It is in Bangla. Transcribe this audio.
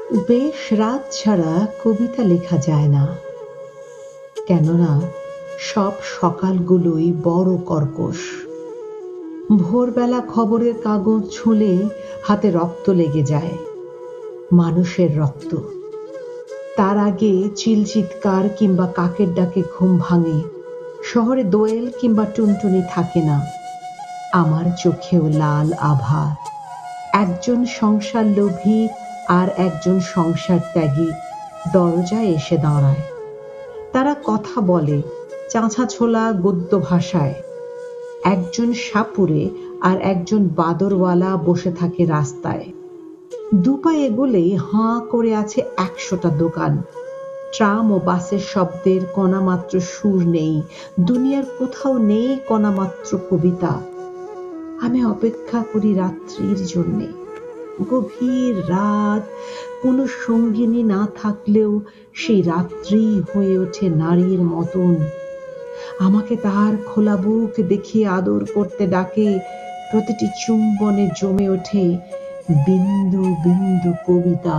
বেশ রাত ছাড়া কবিতা লেখা যায় না, কেননা সব সকালগুলোই বড় কর্কশ। ভোরবেলা খবরের কাগজ ছুঁলে হাতে রক্ত লেগে যায়, মানুষের রক্ত। তার আগে চিলচিৎকার কিংবা কাকের ডাকে ঘুম ভাঙে। শহরে দোয়েল কিংবা টুনটুনি থাকে না। আমার চোখেও লাল আভা। একজন সংসার লোভী আর একজন সংসার ত্যাগী দরজায় এসে দাঁড়ায়। তারা কথা বলে চাঁচা ছোলা গদ্য ভাষায়। একজন সাপুরে আর একজন বাদরওয়ালা বসে থাকে রাস্তায়। দুপা এগোলেই হাঁ করে আছে 100টা দোকান। ট্রাম ও বাসের শব্দের কণামাত্র সুর নেই। দুনিয়ার কোথাও নেই কণামাত্র কবিতা। আমি অপেক্ষা করি রাত্রির জন্যে। গভীর রাত, কোনো সঙ্গিনী না থাকলেও সেই রাত্রি হয়ে ওঠে নারীর মতন। আমাকে তার খোলা বুক দেখিয়ে আদর করতে ডাকে। প্রতিটি চুম্বনে জমে ওঠে বিন্দু বিন্দু কবিতা।